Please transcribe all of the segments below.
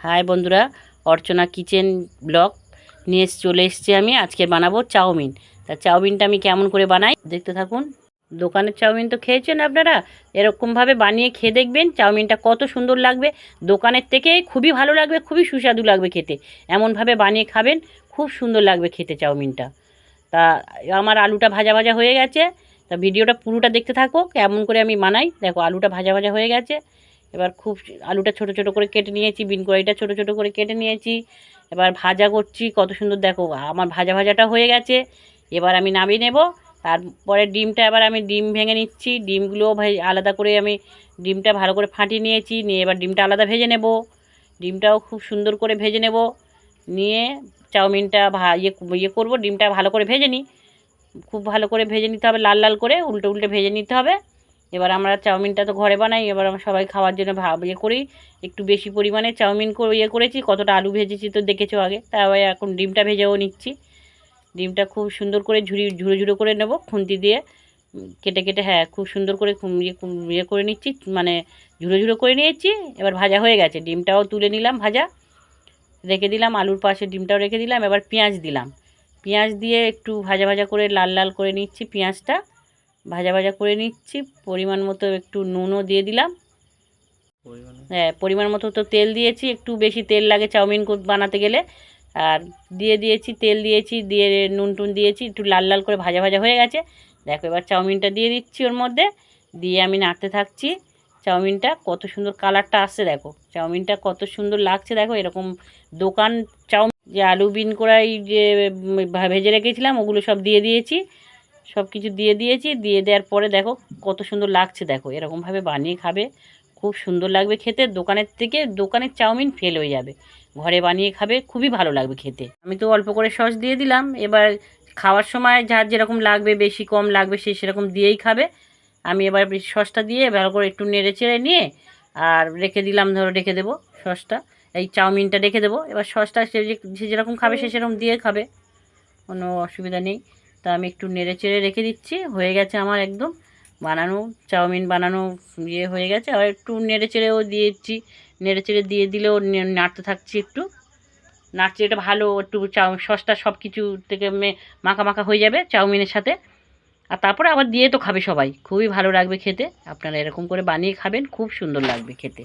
High বন্ধুরা, অর্চনা kitchen blog নিয়ে চলে এসেছি। আমি আজকে বানাবো চাউমিন। তা চাউমিনটা আমি কেমন করে বানাই দেখতে থাকুন। দোকানের চাউমিন তো খেয়েছেন আপনারা, এরকমভাবে বানিয়ে খেয়ে দেখবেন চাউমিনটা কত সুন্দর লাগবে। দোকানের থেকে খুবই ভালো লাগবে, খুবই সুস্বাদু লাগবে খেতে। এমনভাবে বানিয়ে খাবেন, খুব সুন্দর লাগবে খেতে চাউমিনটা। তা আমার আলুটা ভাজা ভাজা হয়ে গেছে। তা ভিডিওটা পুরোটা দেখতে থাকো কেমন করে আমি বানাই। দেখো আলুটা ভাজা ভাজা হয়ে গেছে। এবার খুব আলুটা ছোট ছোট করে কেটে নিয়েছি, বিন কড়াইটা ছোট ছোট করে কেটে নিয়েছি। এবার ভাজা করছি, কত সুন্দর দেখো আমার ভাজা ভাজাটা হয়ে গেছে। এবার আমি নামিয়ে নেব। তারপরে ডিমটা এবার আমি ডিম ভেঙে নিচ্ছি। ডিমগুলোও আলাদা করে আমি ডিমটা ভালো করে ফাটিয়ে নিয়েছি, নিয়ে এবার ডিমটা আলাদা ভেজে নেব। ডিমটাও খুব সুন্দর করে ভেজে নেব। নিয়ে চাউমিনটা ইয়ে করবো। ডিমটা ভালো করে ভেজে নিই, খুব ভালো করে ভেজে নিতে হবে, লাল লাল করে উল্টে উল্টে ভেজে নিতে হবে। এবার আমরা চাউমিনটা তো ঘরে বানাই, এবার আমরা সবাই খাওয়ার জন্য ইয়ে করি। একটু বেশি পরিমাণে চাউমিন করে ইয়ে করেছি, কতটা আলু ভেজেছি তো দেখেছো আগে। তাই এখন ডিমটা ভেজেও নিচ্ছি। ডিমটা খুব সুন্দর করে ঝুড়ো ঝুড়ো করে নেব খুন্তি দিয়ে, কেটে কেটে। হ্যাঁ, খুব সুন্দর করে ইয়ে করে নিচ্ছি, মানে ঝুড়ো ঝুড়ো করে নিয়েছি। এবার ভাজা হয়ে গেছে, ডিমটাও তুলে নিলাম, ভাজা রেখে দিলাম। আলুর পাশে ডিমটাও রেখে দিলাম। এবার পেঁয়াজ দিলাম। পেঁয়াজ দিয়ে একটু ভাজা ভাজা করে লাল লাল করে নিচ্ছি। পেঁয়াজটা ভাজা ভাজা করে নিচ্ছি। পরিমাণ মতো একটু নুনও দিয়ে দিলাম। হ্যাঁ, পরিমাণ মতো তো তেল দিয়েছি, একটু বেশি তেল লাগে চাউমিন বানাতে গেলে। আর দিয়েছি তেল দিয়েছি, দিয়ে নুন টুন দিয়েছি, একটু লাল লাল করে ভাজা ভাজা হয়ে গেছে। দেখো এবার চাউমিনটা দিয়ে দিচ্ছি ওর মধ্যে, দিয়ে আমি নাড়তে থাকছি। চাউমিনটা কত সুন্দর কালারটা আসছে, দেখো চাউমিনটা কত সুন্দর লাগছে। দেখো এরকম দোকান চাউমিন যে আলু বিন কড়াই যে ভেজে রেখেছিলাম ওগুলো সব দিয়ে দিয়েছি, সব কিছু দিয়ে দিয়েছি। দিয়ে দেওয়ার পরে দেখো কত সুন্দর লাগছে। দেখো এরকমভাবে বানিয়ে খাবে, খুব সুন্দর লাগবে খেতে। দোকানের থেকে দোকানের চাউমিন ফেল হয়ে যাবে, ঘরে বানিয়ে খাবে, খুবই ভালো লাগবে খেতে। আমি তো অল্প করে সস দিয়ে দিলাম। এবার খাওয়ার সময় যার যেরকম লাগবে, বেশি কম লাগবে সে সেরকম দিয়েই খাবে। আমি এবার সসটা দিয়ে ভালো করে একটু নেড়ে চেড়ে নিয়ে আর রেখে দিলাম। ধরো রেখে দেবো সসটা, এই চাউমিনটা রেখে দেবো। এবার সসটা সে যেরকম খাবে সে সেরকম দিয়ে খাবে, কোনো অসুবিধা নেই। তা আমি একটু নেড়ে চেড়ে রেখে দিচ্ছি। হয়ে গেছে আমার একদম বানানো চাউমিন বানানো ইয়ে হয়ে গেছে। আর একটু নেড়ে চেড়েও দিয়েছি, নেড়ে চেড়ে দিয়ে দিলেও নাড়তে থাকছি একটু। নাড়ছি, এটা ভালো একটু সসটা সব কিছু থেকে মাখা মাখা হয়ে যাবে চাউমিনের সাথে। আর তারপরে আবার দিয়ে তো খাবে সবাই, খুবই ভালো লাগবে খেতে। আপনারা এরকম করে বানিয়ে খাবেন, খুব সুন্দর লাগবে খেতে।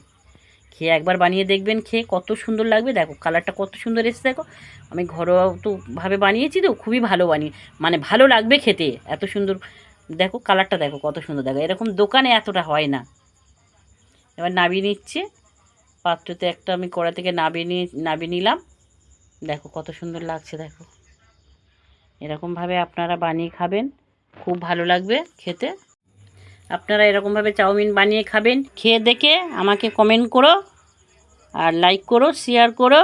খেয়ে একবার বানিয়ে দেখবেন, খেয়ে কত সুন্দর লাগবে। দেখো কালারটা কত সুন্দর এসেছে। দেখো আমি ঘরোয়া তো ভাবে বানিয়েছি, তো খুবই ভালো মানে ভালো লাগবে খেতে, এত সুন্দর। দেখো কালারটা দেখো কত সুন্দর। দেখো এরকম দোকানে এতটা হয় না। এবার নাবিয়ে নিচ্ছে পাত্রতে, একটা আমি কড়া থেকে নাবিয়ে নিলাম। দেখো কত সুন্দর লাগছে। দেখো এরকমভাবে আপনারা বানিয়ে খাবেন, খুব ভালো লাগবে খেতে। আপনারা এরকমভাবে চাউমিন বানিয়ে খাবেন, খেয়ে দেখে আমাকে কমেন্ট করো, আর লাইক করো, শেয়ার করো,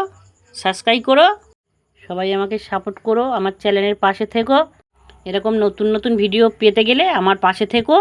সাবস্ক্রাইব করো। সবাই আমাকে সাপোর্ট করো, আমার চ্যানেলের পাশে থেকো। এরকম নতুন নতুন ভিডিও পেতে গেলে আমার পাশে থেকো।